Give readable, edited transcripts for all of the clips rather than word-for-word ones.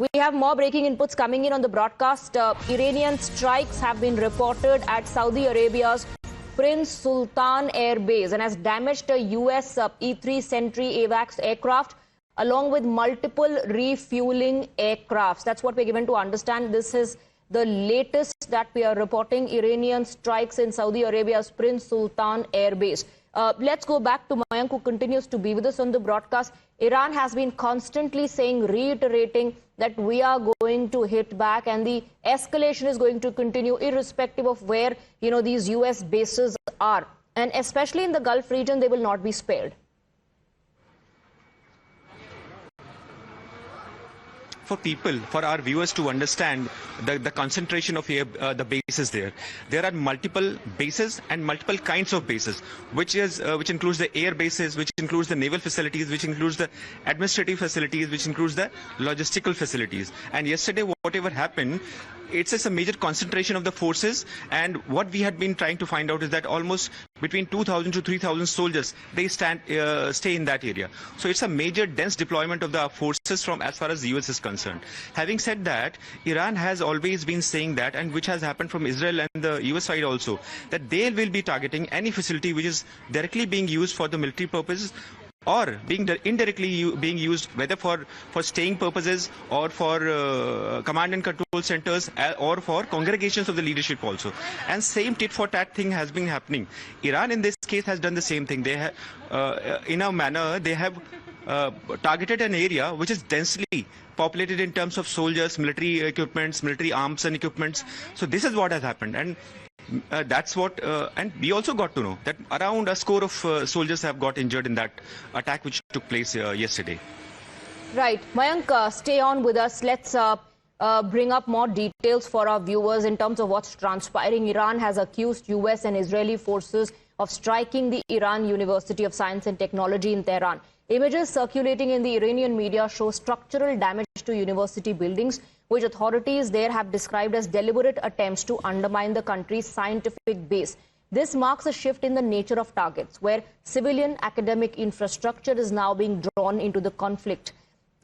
We have more breaking inputs coming in on the broadcast. Iranian strikes have been reported at Saudi Arabia's Prince Sultan Air Base and has damaged a US E-3 Sentry AWACS aircraft along with multiple refueling aircrafts. That's what we're given to understand. This is the latest that we are reporting. Iranian strikes in Saudi Arabia's Prince Sultan Air Base. Let's go back to Mayank, who continues to be with us on the broadcast. Iran has been constantly saying, reiterating that we are going to hit back and the escalation is going to continue irrespective of where, these US bases are. And especially in the Gulf region, they will not be spared. For people, for our viewers to understand the concentration of the bases there. There are multiple bases and multiple kinds of bases, which includes the air bases, which includes the naval facilities, which includes the administrative facilities, which includes the logistical facilities. And yesterday, whatever happened, it's just a major concentration of the forces, and what we had been trying to find out is that almost between 2,000 to 3,000 soldiers, they stay in that area. So it's a major dense deployment of the forces from as far as the US is concerned. Having said that, Iran has always been saying that, and which has happened from Israel and the US side also, that they will be targeting any facility which is directly being used for the military purposes or being indirectly being used, whether for staying purposes or for command and control centers or for congregations of the leadership also. And same tit for tat thing has been happening. Iran in this case has done the same thing. They have, in a manner, they have targeted an area which is densely populated in terms of soldiers, military equipments, military arms and equipments. So this is what has happened. And that's what, and we also got to know that around a score of soldiers have got injured in that attack which took place yesterday. Right. Mayank, stay on with us. Let's bring up more details for our viewers in terms of what's transpiring. Iran has accused US and Israeli forces of striking the Iran University of Science and Technology in Tehran. Images circulating in the Iranian media show structural damage to university buildings, which authorities there have described as deliberate attempts to undermine the country's scientific base. This marks a shift in the nature of targets, where civilian academic infrastructure is now being drawn into the conflict.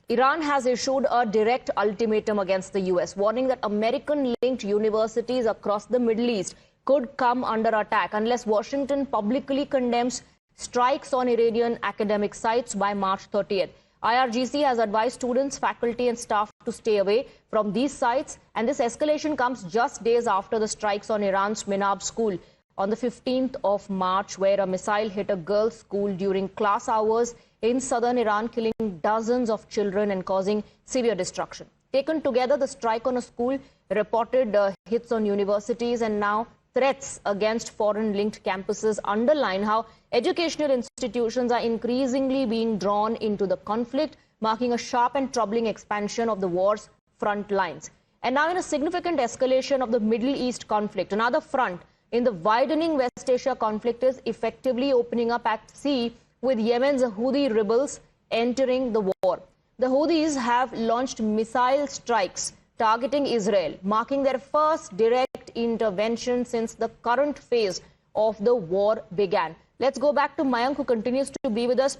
Iran has issued a direct ultimatum against the US, warning that American-linked universities across the Middle East could come under attack unless Washington publicly condemns strikes on Iranian academic sites by March 30th. IRGC has advised students, faculty and staff to stay away from these sites, and this escalation comes just days after the strikes on Iran's Minab school on the 15th of March, where a missile hit a girls' school during class hours in southern Iran, killing dozens of children and causing severe destruction. Taken together, the strike on a school reported hits on universities and now threats against foreign-linked campuses underline how educational institutions are increasingly being drawn into the conflict, marking a sharp and troubling expansion of the war's front lines. And now in a significant escalation of the Middle East conflict, another front in the widening West Asia conflict is effectively opening up at sea, with Yemen's Houthi rebels entering the war. The Houthis have launched missile strikes targeting Israel, marking their first direct intervention since the current phase of the war began. Let's go back to Mayank, who continues to be with us.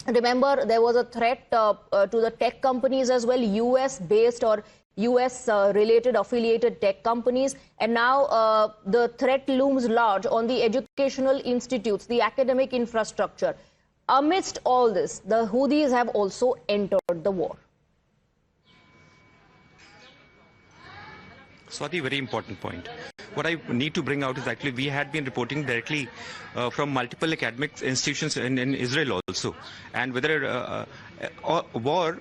Remember, there was a threat to the tech companies as well, US-based or US-related affiliated tech companies. And now the threat looms large on the educational institutes, the academic infrastructure. Amidst all this, the Houthis have also entered the war. Swati, very important point. What I need to bring out is actually we had been reporting directly from multiple academic institutions in Israel also, and whether war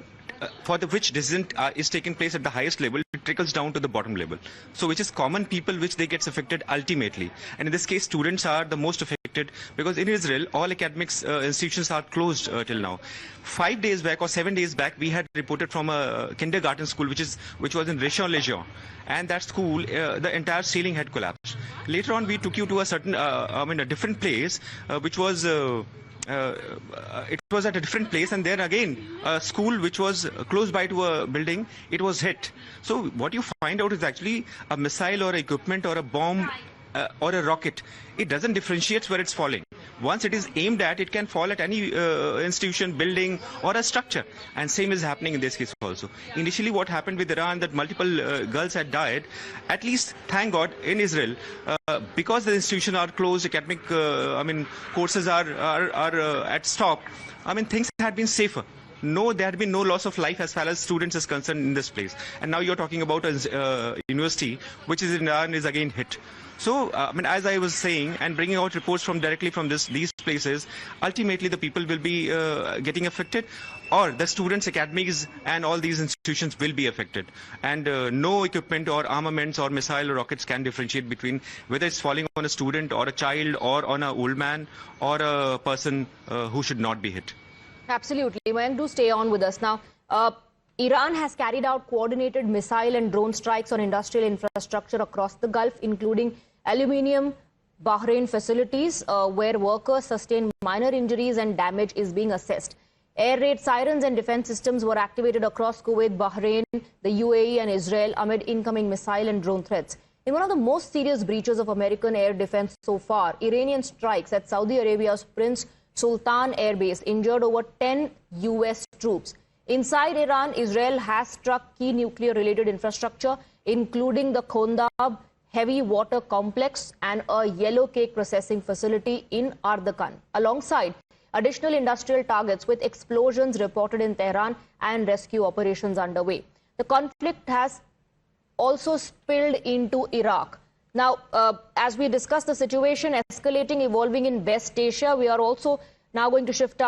for the which decision is taking place at the highest level, it trickles down to the bottom level. So which is common people which they gets affected ultimately. And in this case, students are the most affected because in Israel, all academics institutions are closed till now. 5 days back or 7 days back, we had reported from a kindergarten school which was in Rishon LeJean. And that school, the entire ceiling had collapsed. Later on, we took you to a certain, a different place, which was it was at a different place, and there again a school which was close by to a building, it was hit. So what you find out is actually a missile or equipment or a bomb or a rocket, it doesn't differentiate where it's falling. Once it is aimed at, it can fall at any institution, building, or a structure. And same is happening in this case also. Initially, what happened with Iran, that multiple girls had died. At least, thank God, in Israel, because the institutions are closed, academic, courses are at stop. Things had been safer. No, there had been no loss of life as far as students is concerned in this place. And now you're talking about a university, which is in Iran, is again hit. So, as I was saying, and bringing out reports from directly from these places, ultimately the people will be getting affected, or the students, academies, and all these institutions will be affected. And no equipment or armaments or missile or rockets can differentiate between whether it's falling on a student or a child or on an old man or a person who should not be hit. Absolutely. Mayank, do stay on with us. Now, Iran has carried out coordinated missile and drone strikes on industrial infrastructure across the Gulf, including aluminium Bahrain facilities, where workers sustained minor injuries and damage is being assessed. Air raid sirens and defense systems were activated across Kuwait, Bahrain, the UAE and Israel amid incoming missile and drone threats. In one of the most serious breaches of American air defense so far, Iranian strikes at Saudi Arabia's Prince Sultan Air Base injured over 10 U.S. troops. Inside Iran, Israel has struck key nuclear-related infrastructure, including the Khondab heavy water complex and a yellow cake processing facility in Ardakan, alongside additional industrial targets with explosions reported in Tehran and rescue operations underway. The conflict has also spilled into Iraq. Now, as we discuss the situation escalating, evolving in West Asia, we are also now going to shift our